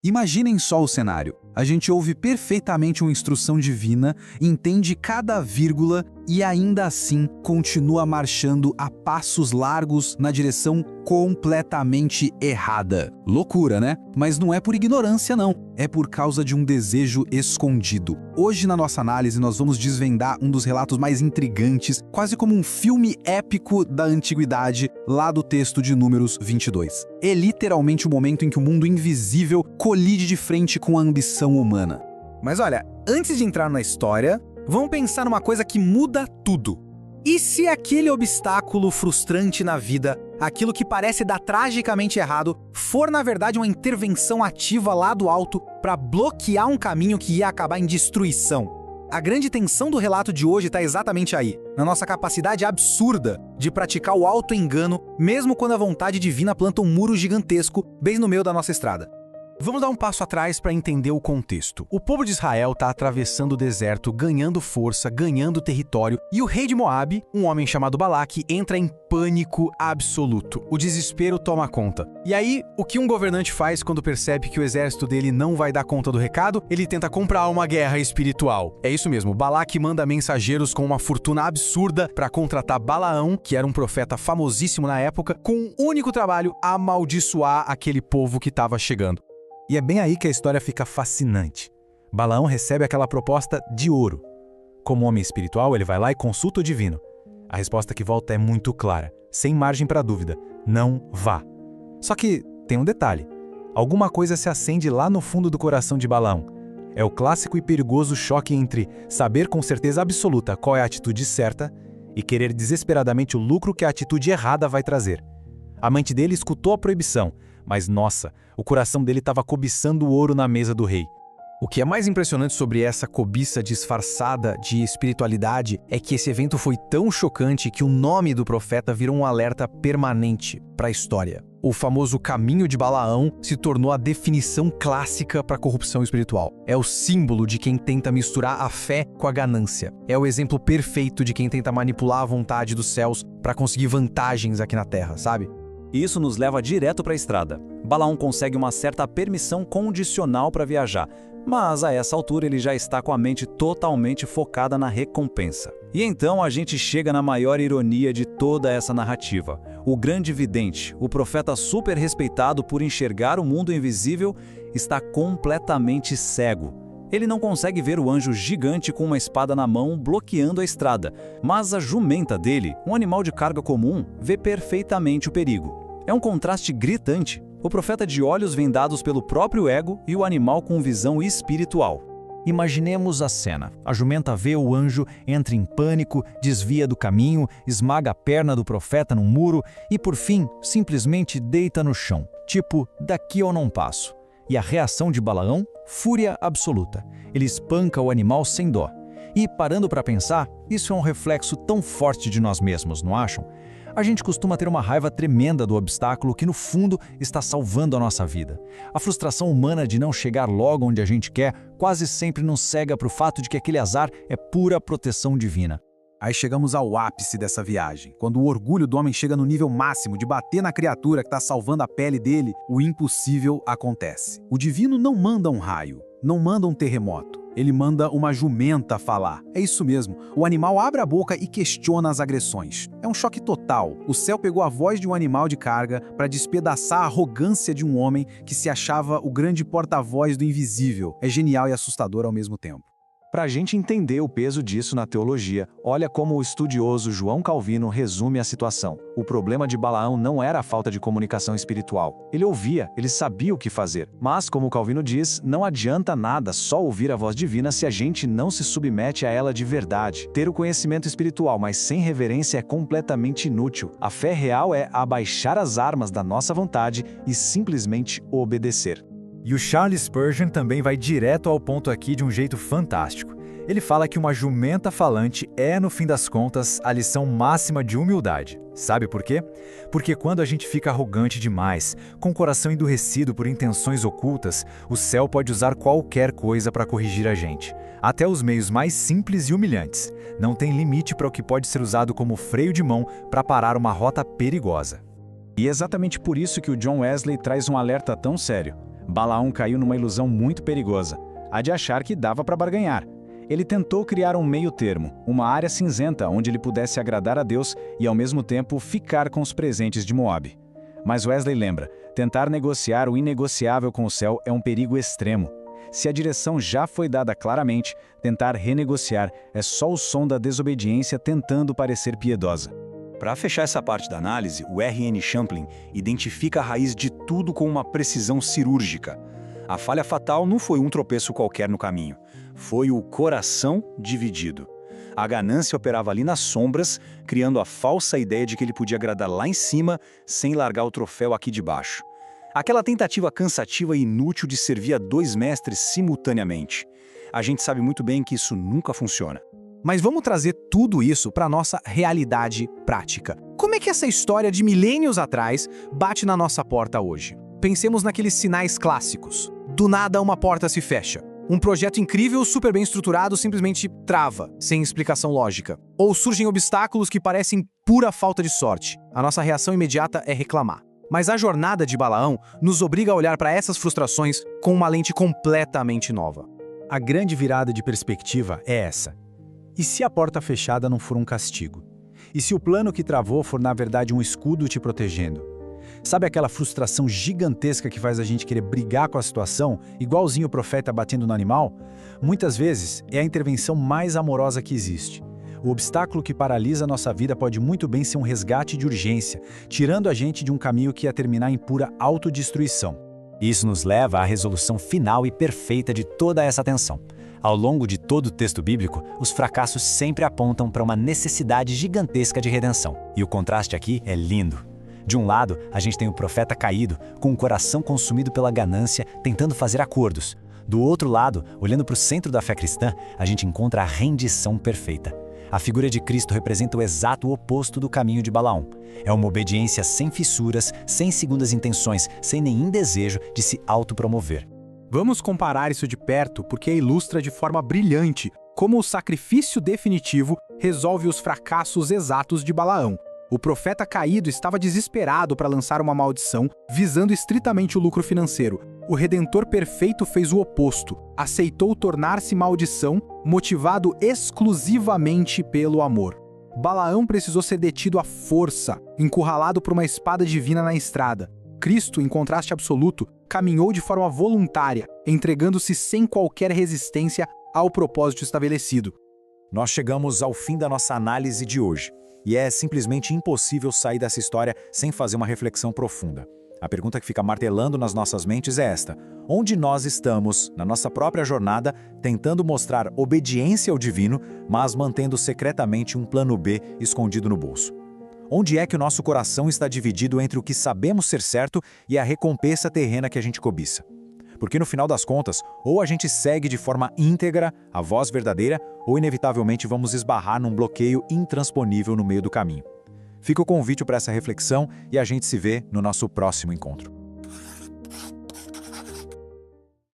Imaginem só o cenário. A gente ouve perfeitamente uma instrução divina, entende cada vírgula e ainda assim continua marchando a passos largos na direção completamente errada. Loucura, né? Mas não é por ignorância, não. É por causa de um desejo escondido. Hoje, na nossa análise, nós vamos desvendar um dos relatos mais intrigantes, quase como um filme épico da antiguidade, lá do texto de Números 22. É literalmente o momento em que o mundo invisível colide de frente com a ambição humana. Mas olha, antes de entrar na história, vamos pensar numa coisa que muda tudo. E se aquele obstáculo frustrante na vida, aquilo que parece dar tragicamente errado, for na verdade uma intervenção ativa lá do alto para bloquear um caminho que ia acabar em destruição? A grande tensão do relato de hoje está exatamente aí, na nossa capacidade absurda de praticar o auto-engano, mesmo quando a vontade divina planta um muro gigantesco bem no meio da nossa estrada. Vamos dar um passo atrás para entender o contexto. O povo de Israel está atravessando o deserto, ganhando força, ganhando território, e o rei de Moabe, um homem chamado Balaque, entra em pânico absoluto. O desespero toma conta. E aí, o que um governante faz quando percebe que o exército dele não vai dar conta do recado? Ele tenta comprar uma guerra espiritual. É isso mesmo, Balaque manda mensageiros com uma fortuna absurda para contratar Balaão, que era um profeta famosíssimo na época, com um único trabalho: amaldiçoar aquele povo que estava chegando. E é bem aí que a história fica fascinante. Balaão recebe aquela proposta de ouro. Como homem espiritual, ele vai lá e consulta o divino. A resposta que volta é muito clara, sem margem para dúvida: não vá. Só que tem um detalhe. Alguma coisa se acende lá no fundo do coração de Balaão. É o clássico e perigoso choque entre saber com certeza absoluta qual é a atitude certa e querer desesperadamente o lucro que a atitude errada vai trazer. A mente dele escutou a proibição, mas nossa, o coração dele estava cobiçando o ouro na mesa do rei. O que é mais impressionante sobre essa cobiça disfarçada de espiritualidade é que esse evento foi tão chocante que o nome do profeta virou um alerta permanente para a história. O famoso caminho de Balaão se tornou a definição clássica para a corrupção espiritual. É o símbolo de quem tenta misturar a fé com a ganância. É o exemplo perfeito de quem tenta manipular a vontade dos céus para conseguir vantagens aqui na terra, sabe? E isso nos leva direto para a estrada. Balaão consegue uma certa permissão condicional para viajar, mas a essa altura ele já está com a mente totalmente focada na recompensa. E então a gente chega na maior ironia de toda essa narrativa. O grande vidente, o profeta super respeitado por enxergar o mundo invisível, está completamente cego. Ele não consegue ver o anjo gigante com uma espada na mão bloqueando a estrada, mas a jumenta dele, um animal de carga comum, vê perfeitamente o perigo. É um contraste gritante. O profeta de olhos vendados pelo próprio ego e o animal com visão espiritual. Imaginemos a cena. A jumenta vê o anjo, entra em pânico, desvia do caminho, esmaga a perna do profeta num muro e, por fim, simplesmente deita no chão. Tipo, daqui eu não passo. E a reação de Balaão? Fúria absoluta. Ele espanca o animal sem dó. E, parando para pensar, isso é um reflexo tão forte de nós mesmos, não acham? A gente costuma ter uma raiva tremenda do obstáculo que, no fundo, está salvando a nossa vida. A frustração humana de não chegar logo onde a gente quer quase sempre nos cega para o fato de que aquele azar é pura proteção divina. Aí chegamos ao ápice dessa viagem. Quando o orgulho do homem chega no nível máximo de bater na criatura que está salvando a pele dele, o impossível acontece. O divino não manda um raio, não manda um terremoto. Ele manda uma jumenta falar. É isso mesmo, o animal abre a boca e questiona as agressões. É um choque total. O céu pegou a voz de um animal de carga para despedaçar a arrogância de um homem que se achava o grande porta-voz do invisível. É genial e assustador ao mesmo tempo. Para a gente entender o peso disso na teologia, olha como o estudioso João Calvino resume a situação. O problema de Balaão não era a falta de comunicação espiritual. Ele ouvia, ele sabia o que fazer. Mas, como Calvino diz, não adianta nada só ouvir a voz divina se a gente não se submete a ela de verdade. Ter o conhecimento espiritual, mas sem reverência, é completamente inútil. A fé real é abaixar as armas da nossa vontade e simplesmente obedecer. E o Charles Spurgeon também vai direto ao ponto aqui de um jeito fantástico. Ele fala que uma jumenta falante é, no fim das contas, a lição máxima de humildade. Sabe por quê? Porque quando a gente fica arrogante demais, com o coração endurecido por intenções ocultas, o céu pode usar qualquer coisa para corrigir a gente. Até os meios mais simples e humilhantes. Não tem limite para o que pode ser usado como freio de mão para parar uma rota perigosa. E é exatamente por isso que o John Wesley traz um alerta tão sério. Balaão caiu numa ilusão muito perigosa, a de achar que dava para barganhar. Ele tentou criar um meio termo, uma área cinzenta onde ele pudesse agradar a Deus e ao mesmo tempo ficar com os presentes de Moabe. Mas Wesley lembra, tentar negociar o inegociável com o céu é um perigo extremo. Se a direção já foi dada claramente, tentar renegociar é só o som da desobediência tentando parecer piedosa. Para fechar essa parte da análise, o R.N. Champlin identifica a raiz de tudo com uma precisão cirúrgica. A falha fatal não foi um tropeço qualquer no caminho, foi o coração dividido. A ganância operava ali nas sombras, criando a falsa ideia de que ele podia agradar lá em cima sem largar o troféu aqui de baixo. Aquela tentativa cansativa e inútil de servir a 2 mestres simultaneamente. A gente sabe muito bem que isso nunca funciona. Mas vamos trazer tudo isso para a nossa realidade prática. Como é que essa história de milênios atrás bate na nossa porta hoje? Pensemos naqueles sinais clássicos. Do nada uma porta se fecha. Um projeto incrível, super bem estruturado, simplesmente trava, sem explicação lógica. Ou surgem obstáculos que parecem pura falta de sorte. A nossa reação imediata é reclamar. Mas a jornada de Balaão nos obriga a olhar para essas frustrações com uma lente completamente nova. A grande virada de perspectiva é essa. E se a porta fechada não for um castigo? E se o plano que travou for, na verdade, um escudo te protegendo? Sabe aquela frustração gigantesca que faz a gente querer brigar com a situação, igualzinho o profeta batendo no animal? Muitas vezes é a intervenção mais amorosa que existe. O obstáculo que paralisa a nossa vida pode muito bem ser um resgate de urgência, tirando a gente de um caminho que ia terminar em pura autodestruição. Isso nos leva à resolução final e perfeita de toda essa tensão. Ao longo de todo o texto bíblico, os fracassos sempre apontam para uma necessidade gigantesca de redenção. E o contraste aqui é lindo. De um lado, a gente tem o profeta caído, com o coração consumido pela ganância, tentando fazer acordos. Do outro lado, olhando para o centro da fé cristã, a gente encontra a rendição perfeita. A figura de Cristo representa o exato oposto do caminho de Balaão. É uma obediência sem fissuras, sem segundas intenções, sem nenhum desejo de se autopromover. Vamos comparar isso de perto porque ilustra de forma brilhante como o sacrifício definitivo resolve os fracassos exatos de Balaão. O profeta caído estava desesperado para lançar uma maldição, visando estritamente o lucro financeiro. O Redentor perfeito fez o oposto, aceitou tornar-se maldição, motivado exclusivamente pelo amor. Balaão precisou ser detido à força, encurralado por uma espada divina na estrada. Cristo, em contraste absoluto, caminhou de forma voluntária, entregando-se sem qualquer resistência ao propósito estabelecido. Nós chegamos ao fim da nossa análise de hoje. E é simplesmente impossível sair dessa história sem fazer uma reflexão profunda. A pergunta que fica martelando nas nossas mentes é esta: onde nós estamos, na nossa própria jornada, tentando mostrar obediência ao divino, mas mantendo secretamente um plano B escondido no bolso? Onde é que o nosso coração está dividido entre o que sabemos ser certo e a recompensa terrena que a gente cobiça? Porque no final das contas, ou a gente segue de forma íntegra a voz verdadeira, ou inevitavelmente vamos esbarrar num bloqueio intransponível no meio do caminho. Fica o convite para essa reflexão e a gente se vê no nosso próximo encontro.